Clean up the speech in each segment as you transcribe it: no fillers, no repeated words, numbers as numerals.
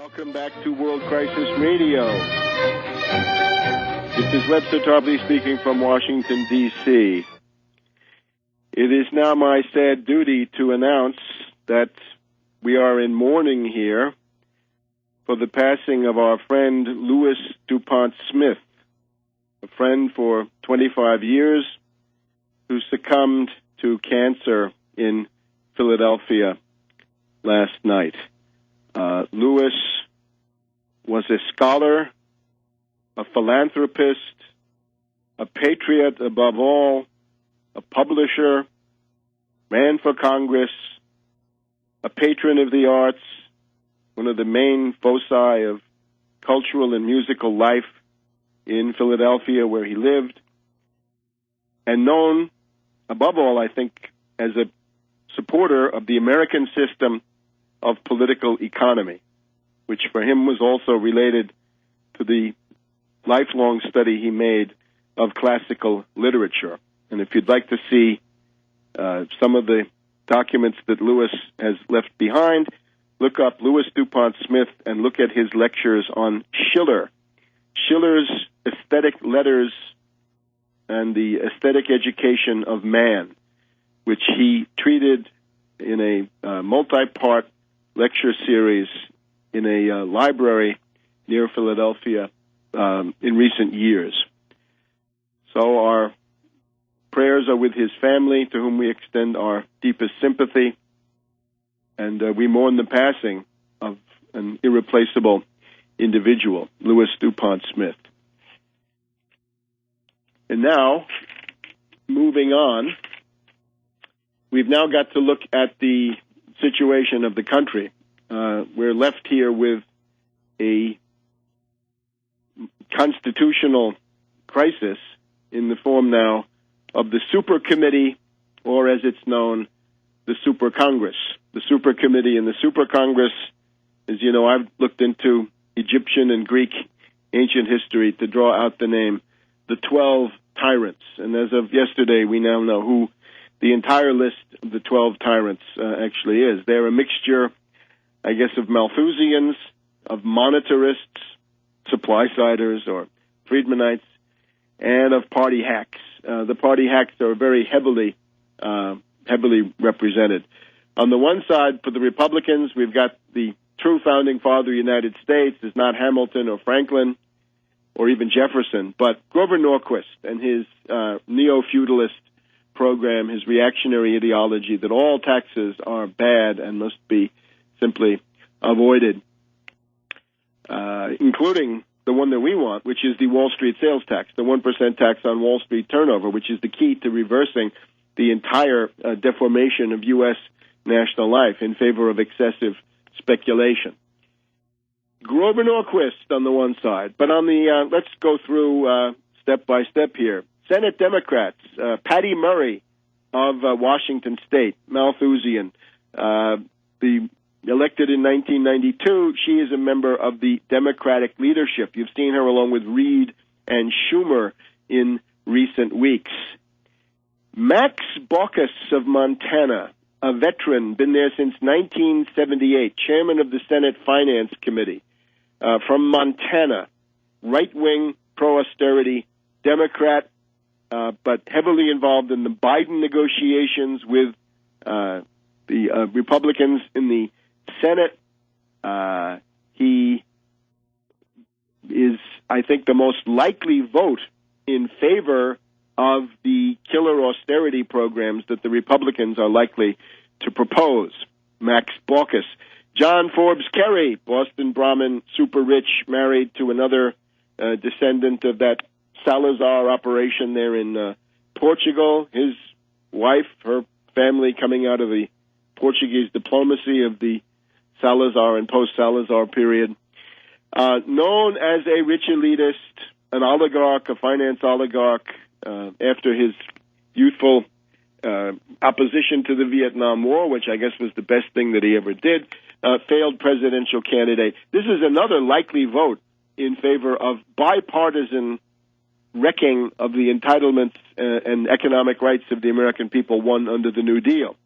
Welcome back to World Crisis Radio. This is Webster Tarpley speaking from Washington, D.C. It is now my sad duty to announce that we are in mourning here for the passing of our friend Louis DuPont Smith, a friend for 25 years who succumbed to cancer in Philadelphia last night. Louis was a scholar, a philanthropist, a patriot above all, a publisher, ran for Congress, a patron of the arts, one of the main foci of cultural and musical life in Philadelphia where he lived, and known, above all, I think, as a supporter of the American system of political economy, which for him was also related to the lifelong study he made of classical literature. And if you'd like to see some of the documents that Louis has left behind, look up Louis DuPont Smith and look at his lectures on Schiller, Schiller's aesthetic letters and the aesthetic education of man, which he treated in a multi-part lecture series in a library near Philadelphia in recent years. So our prayers are with his family, to whom we extend our deepest sympathy, and we mourn the passing of an irreplaceable individual, Louis DuPont Smith. And now, moving on, we've now got to look at the situation of the country. We're left here with a constitutional crisis in the form now of the Super Committee, or as it's known, the Super Congress. The Super Committee and the Super Congress, as you know, I've looked into Egyptian and Greek ancient history to draw out the name, the 12 tyrants. And as of yesterday, we now know who the entire list of the 12 tyrants actually is. They're a mixture, I guess, of Malthusians, of monetarists, supply-siders or Friedmanites, and of party hacks. The party hacks are very heavily represented. On the one side, for the Republicans, we've got the true founding father of the United States is not Hamilton or Franklin or even Jefferson, but Grover Norquist and his neo-feudalist program, his reactionary ideology that all taxes are bad and must be simply avoided, including the one that we want, which is the Wall Street sales tax, the 1% tax on Wall Street turnover, which is the key to reversing the entire deformation of U.S. national life in favor of excessive speculation. Grover Norquist on the one side, but on the, let's go through step by step here. Senate Democrats, Patty Murray of Washington State, Malthusian, elected in 1992. She is a member of the Democratic leadership. You've seen her along with Reid and Schumer in recent weeks. Max Baucus of Montana, a veteran, been there since 1978, chairman of the Senate Finance Committee, from Montana, right-wing, pro-austerity Democrat, but heavily involved in the Biden negotiations with the Republicans in the Senate. He is, I think, the most likely vote in favor of the killer austerity programs that the Republicans are likely to propose. Max Baucus. John Forbes Kerry, Boston Brahmin, super rich, married to another descendant of that Salazar operation there in Portugal. His wife, her family coming out of the Portuguese diplomacy of the Salazar and post-Salazar period. Known as a rich elitist, an oligarch, a finance oligarch, after his youthful opposition to the Vietnam War, which I guess was the best thing that he ever did, failed presidential candidate. This is another likely vote in favor of bipartisan wrecking of the entitlements and economic rights of the American people won under the New Deal.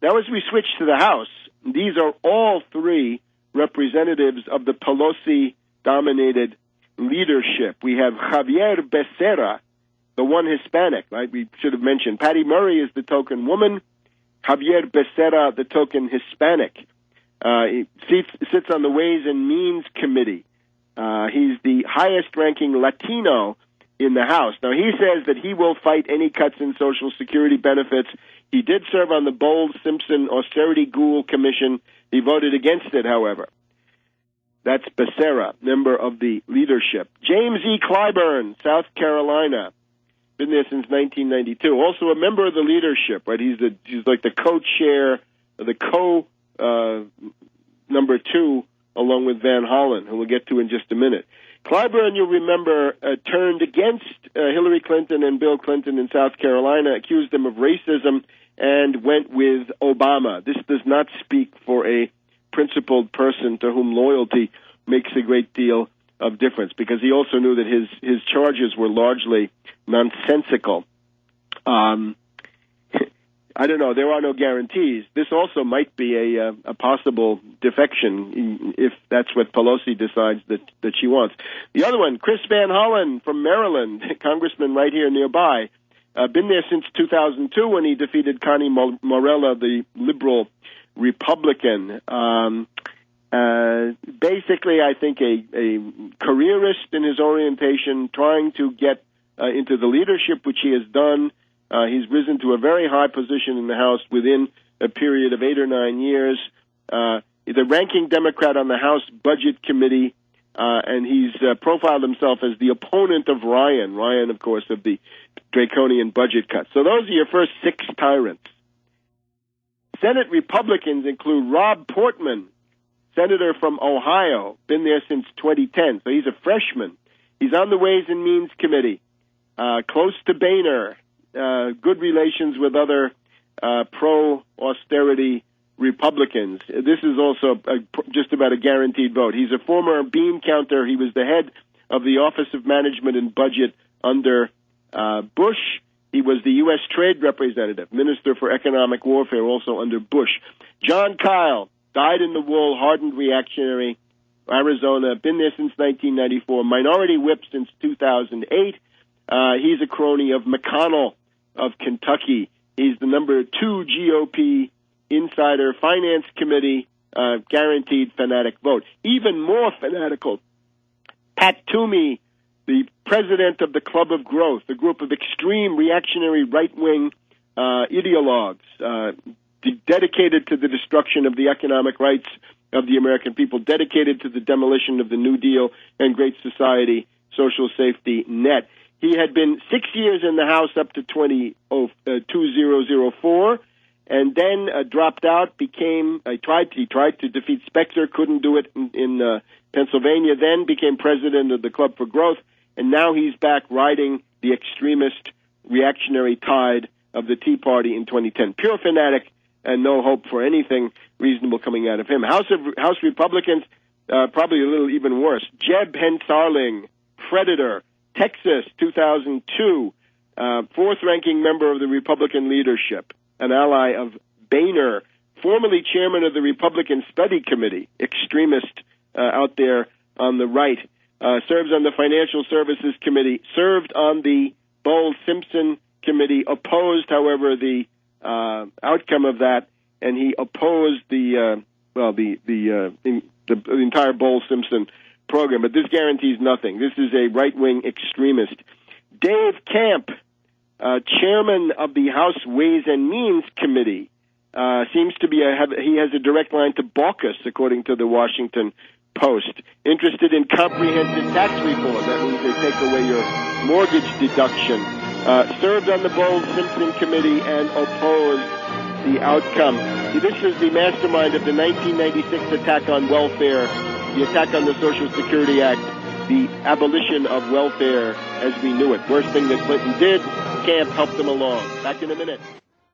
Now, as we switch to the House, these are all three representatives of the Pelosi-dominated leadership. We have Javier Becerra, the one Hispanic, right? We should have mentioned. Patty Murray is the token woman. Javier Becerra, the token Hispanic. He sits on the Ways and Means Committee. He's the highest-ranking Latino in the House. Now, he says that he will fight any cuts in Social Security benefits. He did serve on the Bowles-Simpson Austerity Ghoul Commission. He voted against it, however. That's Becerra, member of the leadership. James E. Clyburn, South Carolina. Been there since 1992. Also a member of the leadership, right? He's like the co-chair, number two, along with Van Hollen, who we'll get to in just a minute. Clyburn, you'll remember, turned against Hillary Clinton and Bill Clinton in South Carolina, accused them of racism, and went with Obama. This does not speak for a principled person to whom loyalty makes a great deal of difference, because he also knew that his charges were largely nonsensical. I don't know. There are no guarantees. This also might be a possible defection if that's what Pelosi decides that she wants. The other one, Chris Van Hollen from Maryland, congressman right here nearby, been there since 2002 when he defeated Connie Morella, the liberal Republican. Basically, I think a careerist in his orientation, trying to get into the leadership, which he has done. He's risen to a very high position in the House within a period of 8 or 9 years. The ranking Democrat on the House Budget Committee, and he's profiled himself as the opponent of Ryan, of course, of the draconian budget cuts. So those are your first 6 tyrants. Senate Republicans include Rob Portman, senator from Ohio, been there since 2010, so he's a freshman. He's on the Ways and Means Committee, close to Boehner, good relations with other pro-austerity Republicans. This is also just about a guaranteed vote. He's a former bean counter. He was the head of the Office of Management and Budget under Bush. He was the U.S. Trade Representative, Minister for Economic Warfare, also under Bush. John Kyle, dyed-in-the-wool, hardened reactionary, Arizona, been there since 1994, minority whip since 2008. He's a crony of McConnell of Kentucky. He's the number 2 GOP insider, Finance Committee, guaranteed fanatic vote. Even more fanatical, Pat Toomey, the president of the Club of Growth, a group of extreme reactionary right-wing ideologues dedicated to the destruction of the economic rights of the American people, dedicated to the demolition of the New Deal and Great Society social safety net. He had been 6 years in the House up to 2004, and then dropped out. He tried to defeat Specter, couldn't do it in Pennsylvania. Then became president of the Club for Growth, and now he's back riding the extremist reactionary tide of the Tea Party in 2010. Pure fanatic, and no hope for anything reasonable coming out of him. House Republicans, probably a little even worse. Jeb Hensarling, Predator, Texas, 2002, fourth-ranking member of the Republican leadership, an ally of Boehner, formerly chairman of the Republican Study Committee, extremist out there on the right, serves on the Financial Services Committee, served on the Bowles-Simpson Committee, opposed, however, the outcome of that, and he opposed the entire Bowles-Simpson program, but this guarantees nothing. This is a right-wing extremist. Dave Camp, chairman of the House Ways and Means Committee, seems to be he has a direct line to Baucus, according to the Washington Post. Interested in comprehensive tax reform. That means they take away your mortgage deduction. Served on the Bowles-Simpson Committee and opposed the outcome. This is the mastermind of the 1996 attack on welfare, the attack on the Social Security Act, the abolition of welfare as we knew it. Worst thing that Clinton did, Camp helped them along. Back in a minute.